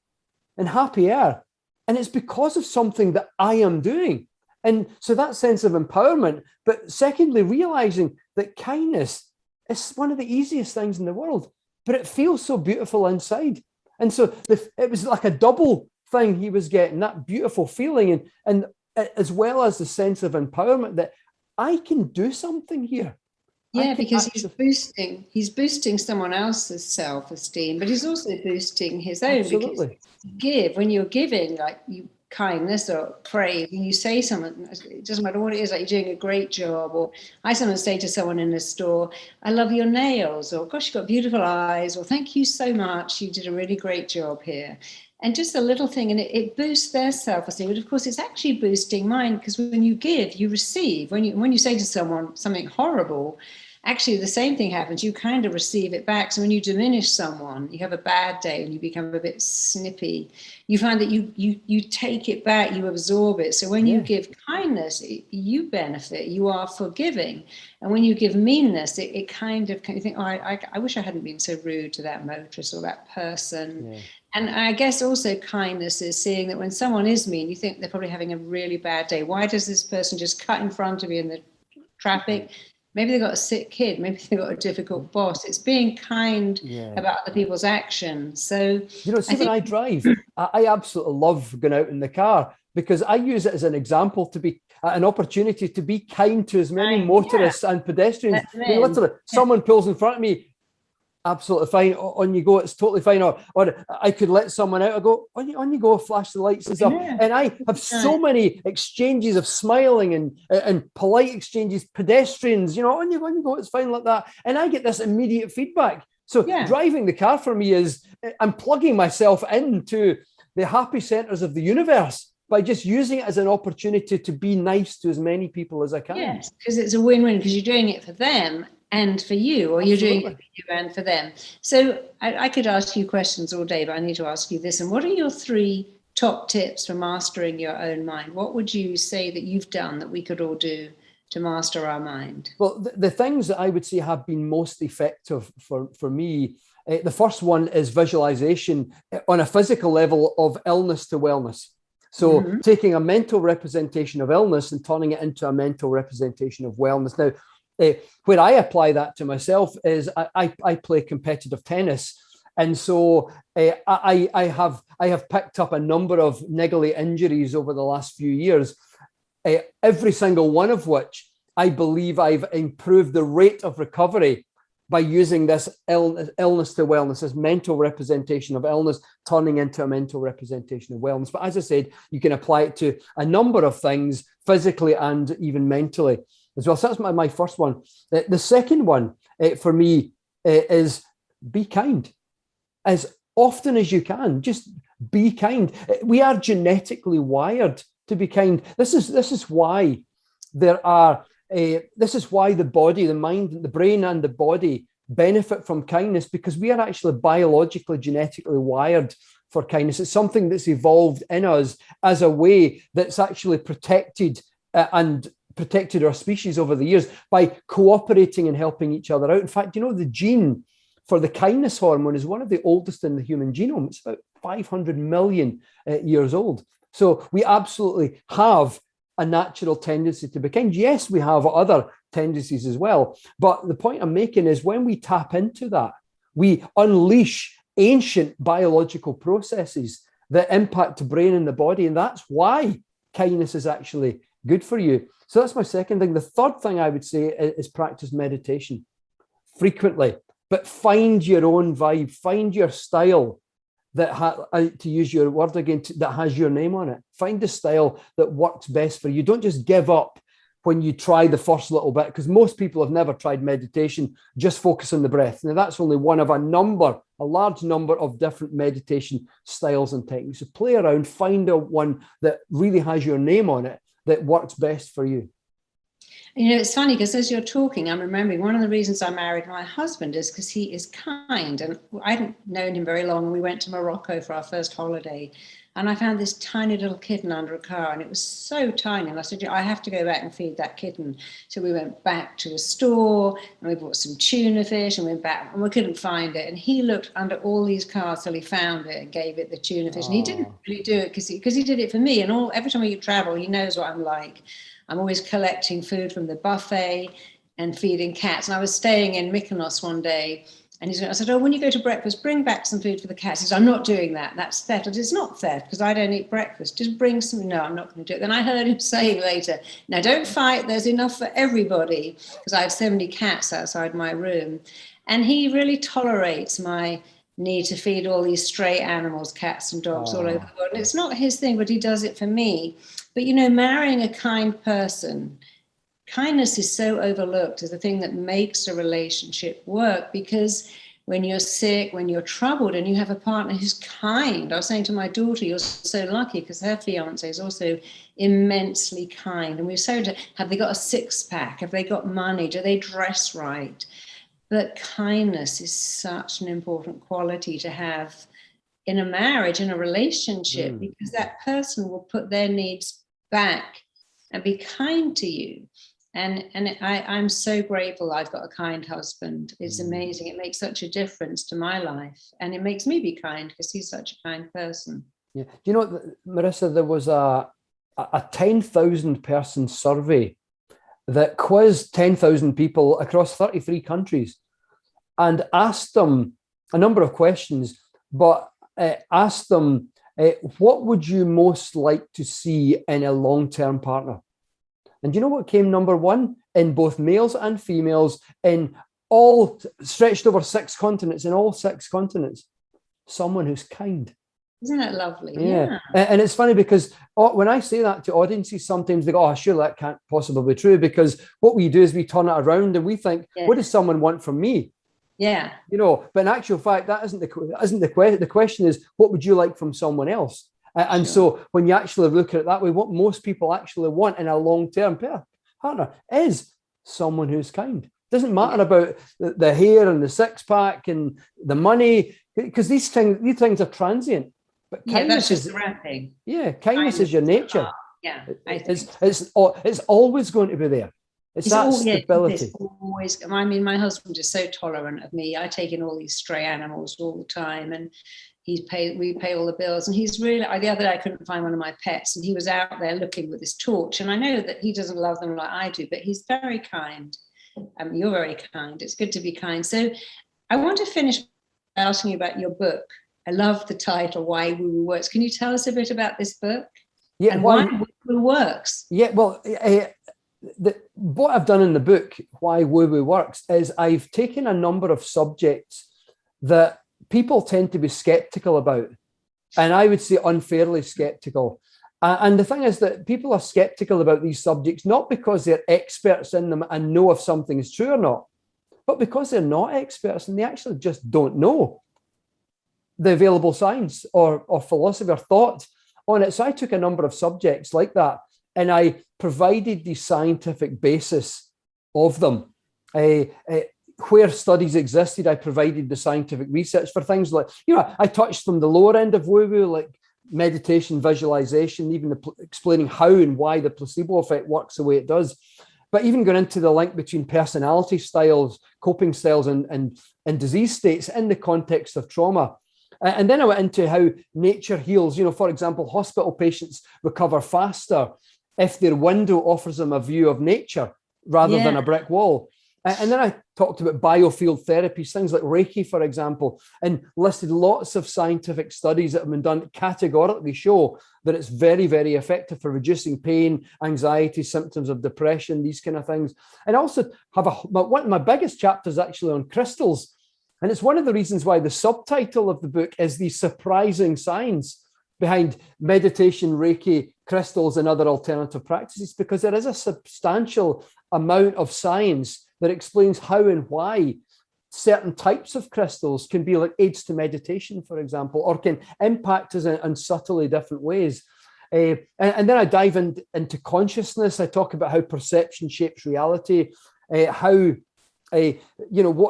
and happier. And it's because of something that I am doing. And so that sense of empowerment, but secondly, realizing that kindness is one of the easiest things in the world, but it feels so beautiful inside. And so it was like a double thing he was getting, that beautiful feeling, and as well as the sense of empowerment that I can do something here. Yeah, because he's boosting someone else's self-esteem, but he's also boosting his own. Absolutely. Because when you're giving, like kindness or praise, and you say something, it doesn't matter what it is, like you're doing a great job. Or I sometimes say to someone in the store, I love your nails, or gosh, you've got beautiful eyes, or thank you so much, you did a really great job here. And just a little thing, and it boosts their self-esteem. But of course, it's actually boosting mine, because when you give, you receive. When you say to someone something horrible, actually the same thing happens. You kind of receive it back. So when you diminish someone, you have a bad day and you become a bit snippy, you find that you take it back, you absorb it. So when you give kindness, you benefit, you are forgiving. And when you give meanness, it kind of, you think, oh, I wish I hadn't been so rude to that motorist or that person. Yeah. And I guess also kindness is seeing that when someone is mean, you think they're probably having a really bad day. Why does this person just cut in front of you in the traffic? Maybe they've got a sick kid. Maybe they've got a difficult boss. It's being kind about other people's actions. So, see, when I drive, I absolutely love going out in the car because I use it as an example to be an opportunity to be kind to as many motorists and pedestrians. Literally, someone pulls in front of me, absolutely fine. On you go, it's totally fine. Or I could let someone out. I go, on you go, flash the lights and stuff. And I have so many exchanges of smiling and polite exchanges, pedestrians, on you go, it's fine like that. And I get this immediate feedback. So driving the car for me is, I'm plugging myself into the happy centers of the universe by just using it as an opportunity to be nice to as many people as I can. Yes, because it's a win-win, because you're doing it for them and for you, or you're doing it for you and for them. So I could ask you questions all day, but I need to ask you this. And what are your 3 top tips for mastering your own mind? What would you say that you've done that we could all do to master our mind? Well, the things that I would say have been most effective for me, the first one is visualization on a physical level of illness to wellness. So taking a mental representation of illness and turning it into a mental representation of wellness. Now, where I apply that to myself is I play competitive tennis. And so I have picked up a number of niggly injuries over the last few years, every single one of which I believe I've improved the rate of recovery by using this illness to wellness, this mental representation of illness, turning into a mental representation of wellness. But as I said, you can apply it to a number of things physically and even mentally as well. So that's my first one. The second one for me is be kind. As often as you can, just be kind. We are genetically wired to be kind. This is why this is why the body, the mind, the brain and the body benefit from kindness, because we are actually biologically, genetically wired for kindness. It's something that's evolved in us as a way that's actually protected and protected our species over the years by cooperating and helping each other out. In fact, the gene for the kindness hormone is one of the oldest in the human genome. It's about 500 million years old. So we absolutely have a natural tendency to be kind. Yes, we have other tendencies as well. But the point I'm making is when we tap into that, we unleash ancient biological processes that impact the brain and the body. And that's why kindness is actually good for you. So that's my second thing. The third thing I would say is practice meditation frequently, but find your own vibe, find your style that, to use your word again, that has your name on it. Find the style that works best for you. Don't just give up when you try the first little bit, because most people have never tried meditation. Just focus on the breath. Now, that's only one of a large number of different meditation styles and techniques. So play around, find one that really has your name on it, that works best for you. It's funny because as you're talking, I'm remembering one of the reasons I married my husband is because he is kind. And I hadn't known him very long. We went to Morocco for our first holiday. And I found this tiny little kitten under a car. And it was so tiny. And I said, I have to go back and feed that kitten. So we went back to a store and we bought some tuna fish and went back and we couldn't find it. And he looked under all these cars till he found it and gave it the tuna fish. And he didn't really do it because he did it for me. And every time we travel, he knows what I'm like. I'm always collecting food from the buffet and feeding cats. And I was staying in Mykonos one day, and I said, when you go to breakfast, bring back some food for the cats. He said, I'm not doing that. That's theft. I said, it's not theft because I don't eat breakfast. Just bring some. No, I'm not going to do it. Then I heard him saying later, now don't fight. There's enough for everybody, because I have so many cats outside my room. And he really tolerates my need to feed all these stray animals, cats and dogs all over the world. And it's not his thing, but he does it for me. But, marrying a kind person, kindness is so overlooked as the thing that makes a relationship work, because when you're sick, when you're troubled, and you have a partner who's kind. I was saying to my daughter, you're so lucky because her fiance is also immensely kind. And we're so, have they got a six-pack? Have they got money? Do they dress right? But kindness is such an important quality to have in a marriage, in a relationship, because that person will put their needs back and be kind to you. And I'm so grateful I've got a kind husband. It's amazing. It makes such a difference to my life. And it makes me be kind because he's such a kind person. Yeah. Do you know, Marisa, there was a 10,000 person survey that quizzed 10,000 people across 33 countries and asked them a number of questions, but asked them, what would you most like to see in a long-term partner? And do you know what came number one in both males and females in all stretched over 6 continents, in all 6 continents? Someone who's kind. Isn't that lovely? Yeah. And it's funny because when I say that to audiences, sometimes they go, oh, sure, that can't possibly be true, because what we do is we turn it around and we think, what does someone want from me? Yeah. You know, but in actual fact, that isn't the question. The question is, what would you like from someone else? And so when you actually look at it that way, what most people actually want in a long-term partner is someone who's kind. Doesn't matter about the hair and the six-pack and the money, because these things are transient. But kindness that's just the wrapping. Yeah, kindness is your nature. Yeah, it's always going to be there. It's that stability. It's always. I mean, my husband is so tolerant of me. I take in all these stray animals all the time, and we pay all the bills. And he's really. The other day I couldn't find one of my pets, and he was out there looking with his torch. And I know that he doesn't love them like I do, but he's very kind. You're very kind. It's good to be kind. So I want to finish by asking you about your book. I love the title, Why Woo Woo Works. Can you tell us a bit about this book? Yeah, and why Woo Woo works? Yeah, well, what I've done in the book, Why Woo Woo Works, is I've taken a number of subjects that people tend to be skeptical about, and I would say unfairly skeptical. And the thing is that people are skeptical about these subjects, not because they're experts in them and know if something is true or not, but because they're not experts and they actually just don't know the available science or philosophy or thought on it. So I took a number of subjects like that and I provided the scientific basis of them. Where studies existed, I provided the scientific research for things like, I touched from the lower end of woo-woo, like meditation, visualization, even explaining how and why the placebo effect works the way it does. But even going into the link between personality styles, coping styles, and disease states in the context of trauma. And then I went into how nature heals. For example, hospital patients recover faster if their window offers them a view of nature rather than a brick wall. And then I talked about biofield therapies, things like Reiki, for example, and listed lots of scientific studies that have been done that categorically show that it's very, very effective for reducing pain, anxiety, symptoms of depression, these kind of things. And I also have one of my biggest chapters actually on crystals. And it's one of the reasons why the subtitle of the book is The Surprising Science Behind Meditation, Reiki, Crystals, and Other Alternative Practices, because there is a substantial amount of science that explains how and why certain types of crystals can be like aids to meditation, for example, or can impact us in subtly different ways. And then I dive into consciousness. I talk about how perception shapes reality, what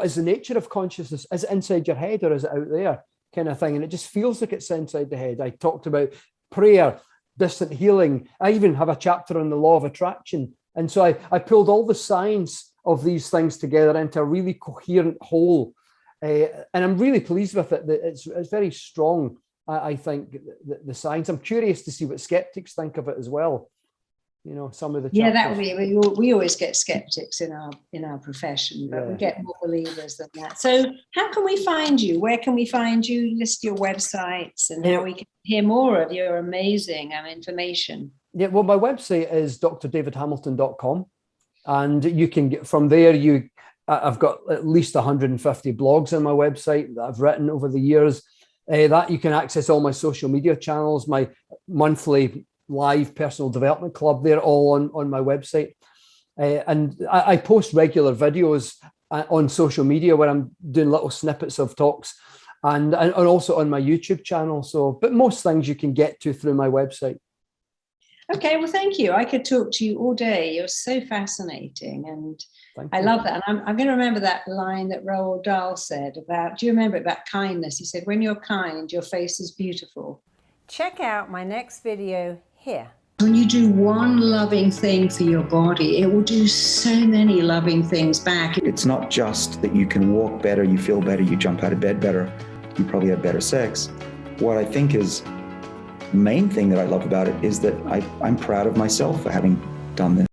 is the nature of consciousness? Is it inside your head or is it out there, kind of thing? And it just feels like it's inside the head. I talked about prayer, distant healing. I even have a chapter on the law of attraction. And so I pulled all the science of these things together into a really coherent whole. And I'm really pleased with it. It's very strong, I think, the science. I'm curious to see what skeptics think of it as well. Some of the chapters. Yeah, that would be. We always get skeptics in our profession, but we get more believers than that. So, how can we find you? Where can we find you? List your websites and how we can hear more of your amazing information. Yeah, well, my website is drdavidhamilton.com, and you can get from there. I've got at least 150 blogs on my website that I've written over the years. That you can access all my social media channels, my monthly live personal development club. They're all on my website. And I post regular videos on social media where I'm doing little snippets of talks, and also on my YouTube channel. So, but most things you can get to through my website. Okay, well, thank you. I could talk to you all day. You're so fascinating, and I love that. And I'm going to remember that line that Roald Dahl said about, do you remember it, about kindness? He said, when you're kind, your face is beautiful. Check out my next video here. When you do one loving thing for your body, it will do so many loving things back. It's not just that you can walk better, you feel better, you jump out of bed better, you probably have better sex. What I think is the main thing that I love about it is that I'm proud of myself for having done this.